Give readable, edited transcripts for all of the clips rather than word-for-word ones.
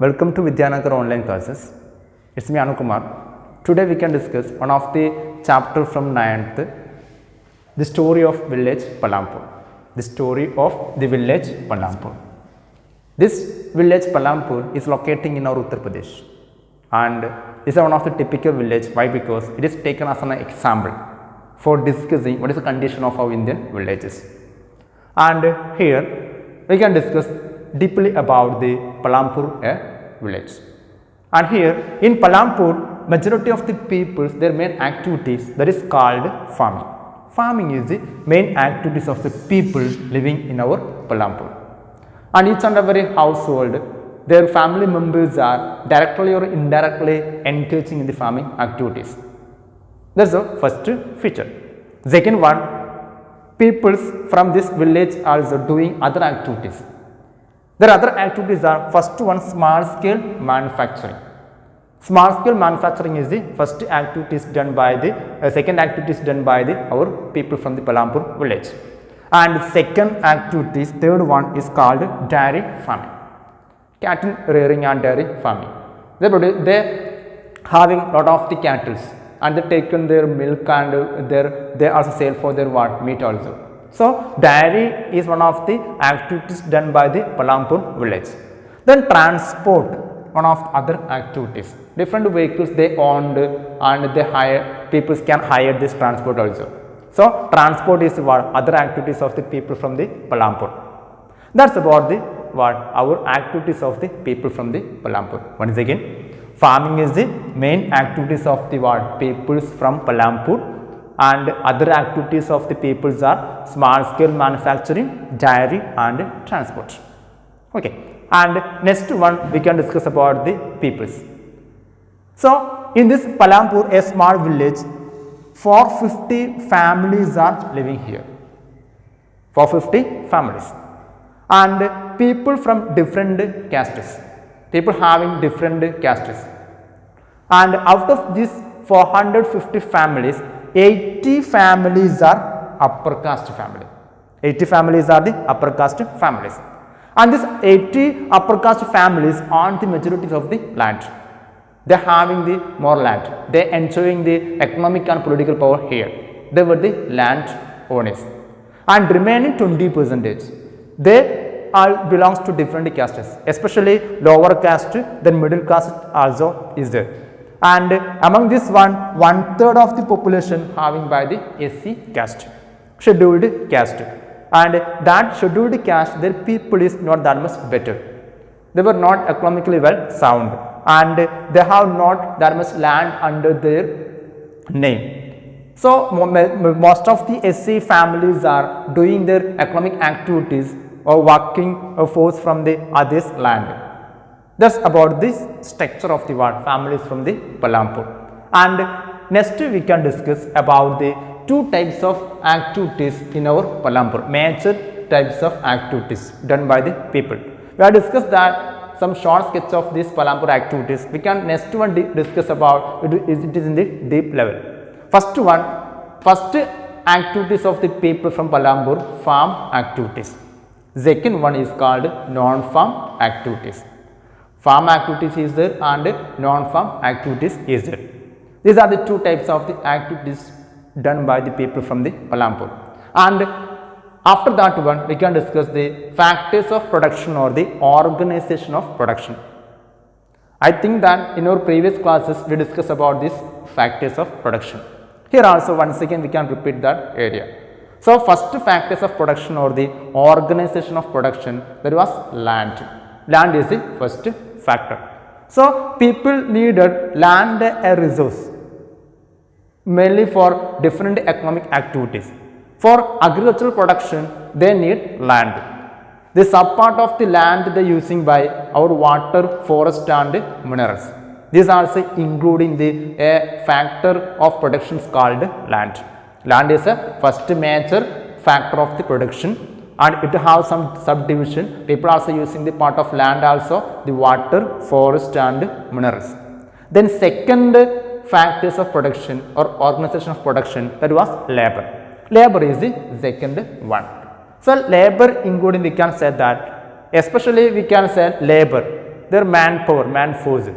Welcome to Vidyanagar online classes. It's me Anukumar. Today we can discuss one of the chapter from 9th, the story of village Palampur. The story of the village Palampur. This village Palampur is located in our Uttar Pradesh and is one of the typical village. Why? Because it is taken as an example for discussing what is the condition of our Indian villages. And here we can discuss deeply about the Palampur village. And here in Palampur, majority of the people, their main activities that is called farming. Farming is the main activities of the people living in our Palampur. And each and every household, their family members are directly or indirectly engaging in the farming activities. That's the first feature. Second one, people from this village are also doing other activities. Their other activities are, first one, small scale manufacturing. Small scale manufacturing is the first activities done by the second activities done by the our people from the Palampur village. And second activities, third one is called dairy farming. Cattle rearing and dairy farming. They having lot of the cattle and they taken their milk and they also sell for their meat also. So dairy is one of the activities done by the Palampur village. Then transport, one of other activities. Different vehicles they owned and they hire, people can hire this transport also. So transport is what other activities of the people from the Palampur. That's about the our activities of the people from the Palampur. Once again, farming is the main activities of the peoples from Palampur, and other activities of the peoples are small scale manufacturing, dairy and transport. Okay. And next one we can discuss about the peoples. So in this Palampur, a small village, 450 families are living here. 450 families. And people from different castes. People having different castes. And out of these 450 families, 80 families are upper caste family. 80 families are the upper caste families. And these 80 upper caste families own the majority of the land. They are having the more land. They are enjoying the economic and political power here. They were the land owners. And remaining 20%, they all belongs to different castes, especially lower caste, then middle caste also is there. And among this one third of the population having by the SC caste, scheduled caste. And that scheduled caste, their people is not that much better. They were not economically well sound and they have not that much land under their name. So most of the SC families are doing their economic activities or working a force from the others land. That's about this structure of the families from the Palampur. And next we can discuss about the two types of activities in our Palampur, major types of activities done by the people. We have discussed that some short sketch of these Palampur activities. We can next one discuss about it is in the deep level. First activities of the people from Palampur, farm activities. Second one is called non-farm activities. Farm activities is there and non-farm activities is there. These are the two types of the activities done by the people from the Palampur. And after that one we can discuss the factors of production or the organization of production. I think that in our previous classes we discussed about these factors of production. Here also once again we can repeat that area. So first factors of production or the organization of production, that was land. Land is the first factor. So people needed land a resource mainly for different economic activities. For agricultural production, they need land. The subpart of the land they using by our water, forest and minerals. This also including the factor of production called land. Land is a first major factor of the production and it has some subdivision. People also using the part of land also, the water, forest and minerals. Then second factors of production or organization of production, that was labor. Labor is the second one. So labor including we can say that especially we can say labor their manpower, man force.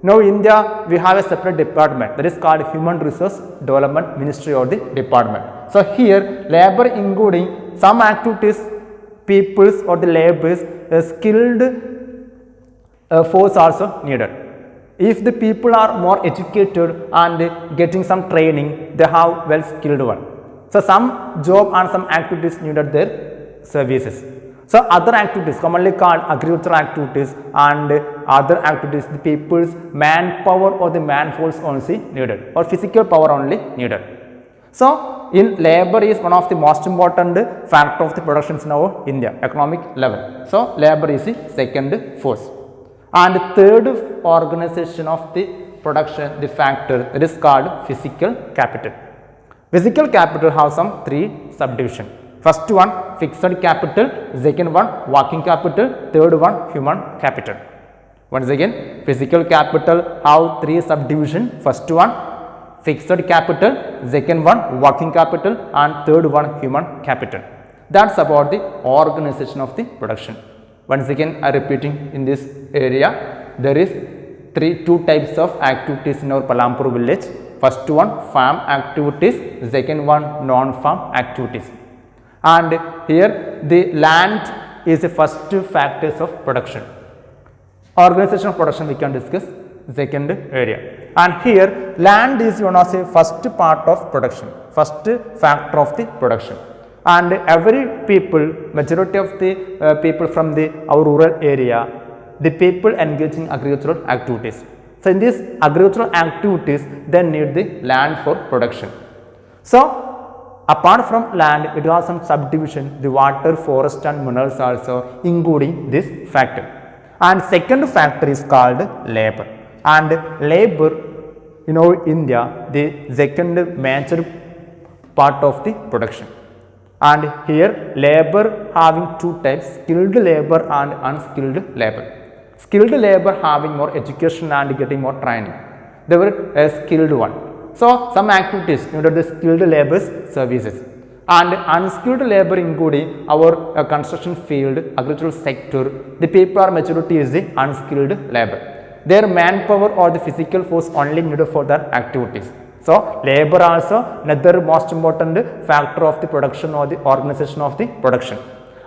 Now India, we have a separate department that is called Human Resource Development Ministry or the department. So here labor including some activities, peoples or the laborers, skilled force also needed. If the people are more educated and getting some training, they have well skilled one. So some job and some activities needed their services. So other activities commonly called agricultural activities and other activities, the people's manpower or the man force only needed or physical power only needed. So in labor is one of the most important factor of the productions in our India economic level. So labor is the second force. And third organization of the production, the factor that is called physical capital. Physical capital have some three subdivision. First one fixed capital, second one working capital, third one human capital. Once again, physical capital have three subdivision. First one fixed capital, second one working capital and third one human capital. That's about the organization of the production. Once again, I repeating in this area, there is two types of activities in our Palampur village. First one farm activities, second one non-farm activities. And here the land is the first factors of production. Organization of production we can discuss second area. And here land is one of the first part of production, first factor of the production. And every people, majority of the people from our rural area, the people engage in agricultural activities. So in these agricultural activities, they need the land for production. So apart from land, it has some subdivision, the water, forest and minerals also including this factor. And second factor is called labor. And labor, India, the second major part of the production. And here labor having two types, skilled labor and unskilled labor. Skilled labor having more education and getting more training. They were a skilled one. So some activities needed the skilled labor's services. And unskilled labor including our construction field, agricultural sector, the people are majority is the unskilled labor. Their manpower or the physical force only needed for their activities. So labor also another most important factor of the production or the organization of the production.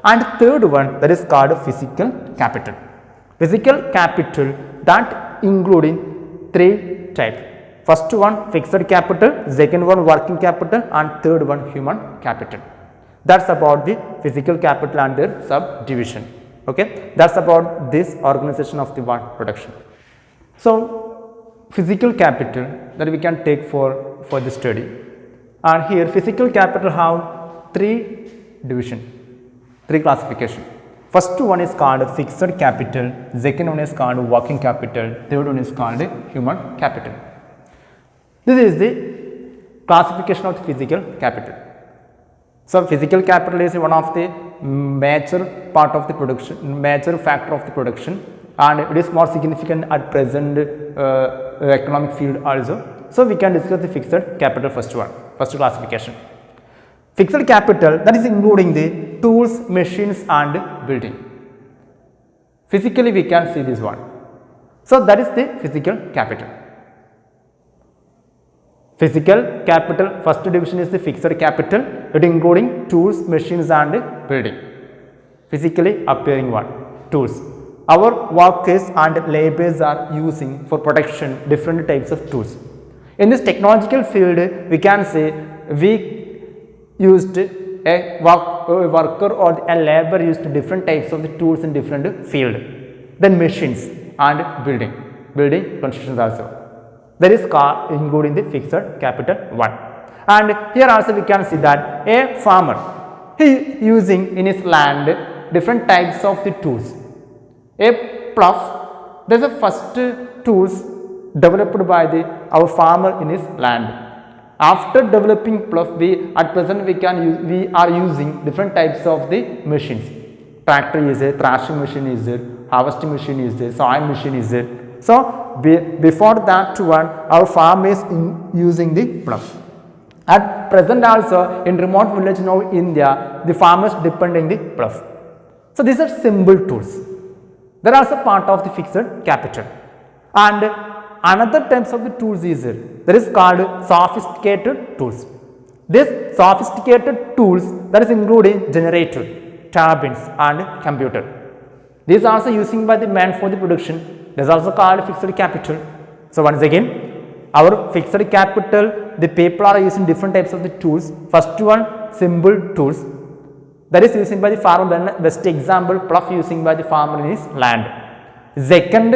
And third one that is called physical capital. Physical capital that including three types. First one fixed capital, second one working capital and third one human capital. That's about the physical capital and their subdivision. Okay, that's about this organization of the production. So physical capital that we can take for the study. And here physical capital have three division, three classification. First one is called fixed capital, second one is called working capital, third one is called human capital. This is the classification of the physical capital. So physical capital is one of the major part of the production, major factor of the production, and it is more significant at present economic field also. So we can discuss the fixed capital first classification. Fixed capital that is including the tools, machines and building. Physically we can see this one. So that is the physical capital. Physical capital first division is the fixed capital, it including tools, machines and building. Physically appearing one, tools. Our workers and laborers are using for production different types of tools. In this technological field, we can say we used a worker or a labor used different types of the tools in different field. Then machines and building constructions also. That is including the fixed capital one. And here also we can see that a farmer, he using in his land different types of the tools. A plough, there is a first tools developed by our farmer in his land. After developing plough, at present we are using different types of the machines. Tractor is there, thrashing machine is there, harvesting machine is there, sowing machine is there. So before that one, our farm is using the plough. At present also in remote village now India, the farmers depend on the plough. So these are simple tools. They are also part of the fixed capital. And another types of the tools is there is called sophisticated tools. These sophisticated tools that is including generator, turbines and computer. These are also using by the man for the production. This is also called fixed capital. So once again, our fixed capital, the people are using different types of the tools. First one, simple tools. That is using by the farmer. Best example, plough using by the farmer in his land. Second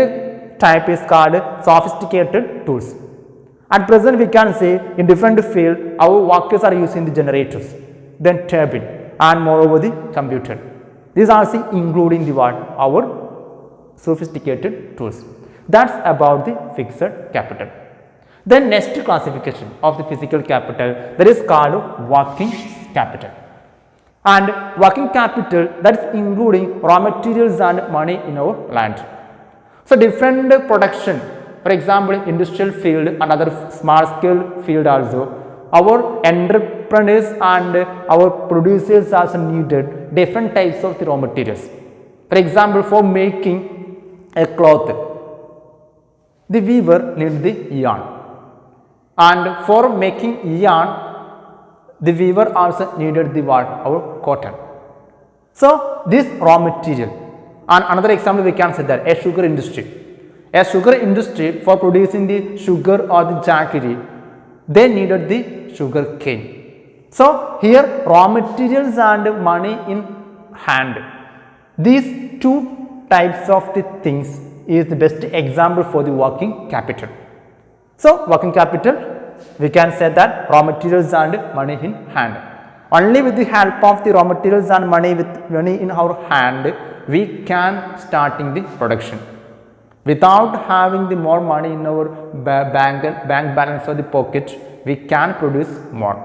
type is called sophisticated tools. At present we can say in different field our workers are using the generators, then turbine and moreover the computer. These are including the what? Our sophisticated tools. That's about the fixed capital. Then next classification of the physical capital, that is called working capital. And working capital, that is including raw materials and money in our land. So different production, for example industrial field and other small scale field also, our entrepreneurs and our producers also needed different types of the raw materials. For example, for making a cloth, the weaver needs the yarn, and for making yarn the weaver also needed the what? Our cotton. So this raw material. And another example we can say that a sugar industry. A sugar industry, for producing the sugar or the jaggery, they needed the sugar cane. So here raw materials and money in hand. These two types of the things is the best example for the working capital. So working capital, we can say that raw materials and money in hand. Only with the help of the raw materials and money in our hand, we can starting the production. Without having the more money in our bank balance or the pocket, we can produce more.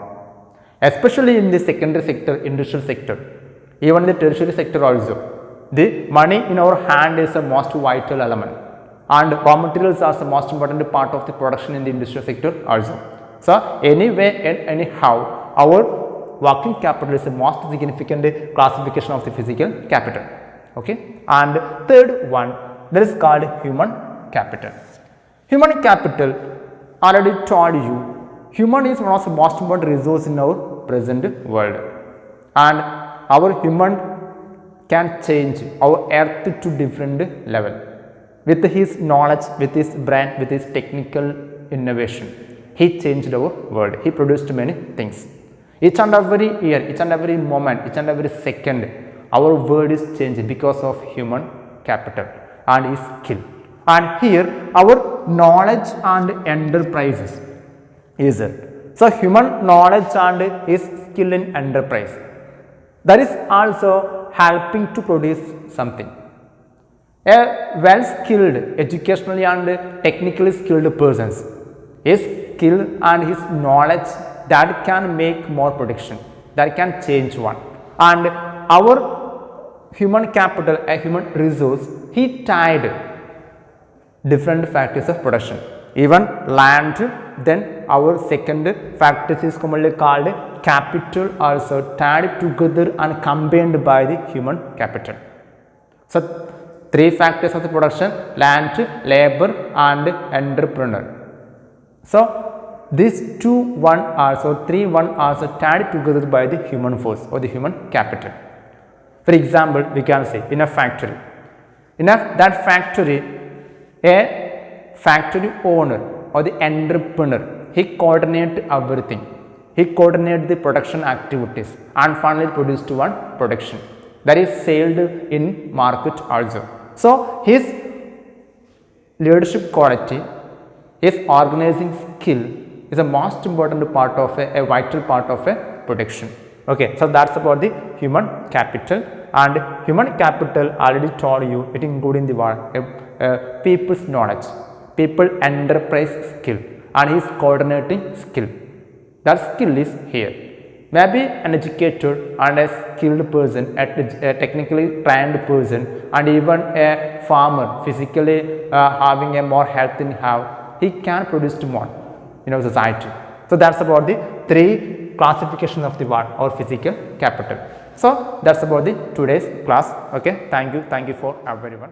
Especially in the secondary sector, industrial sector, even the tertiary sector also, the money in our hand is the most vital element, and raw materials are the most important part of the production in the industrial sector also. So anyway and anyhow, our working capital is the most significant classification of the physical capital. Okay, and third one, that is called human capital. Human capital, already told you, human is one of the most important resource in our present world, and our human can change our earth to different level with his knowledge, with his brain, with his technical innovation. He changed our world. He produced many things. Each and every year, each and every moment, each and every second, our world is changing because of human capital and his skill. And here our knowledge and enterprises is it. So human knowledge and his skill in enterprise, that is also helping to produce something. A well skilled, educationally and technically skilled person, his skill and his knowledge, that can make more production, that can change one. And our human capital, a human resource, he tied different factors of production, even land. Then our second factors is commonly called capital, also tied together and combined by the human capital. So three factors of the production: land, labor and entrepreneur. So these three also tied together by the human force or the human capital. For example, we can say in a factory, that factory, a factory owner or the entrepreneur, he coordinate everything. He coordinate the production activities and finally produced one production that is sold in market also. So his leadership quality, his organizing skill is a most important part of a vital part of a production. Okay, so that's about the human capital. And human capital, already told you, it including the people's knowledge, people enterprise skill and his coordinating skill. That skill is here. Maybe an educator and a skilled person, a technically trained person, and even a farmer physically having a more health in have, he can produce more in our society. So that's about the three classification of the what or physical capital. So that's about the today's class. Okay, thank you for everyone.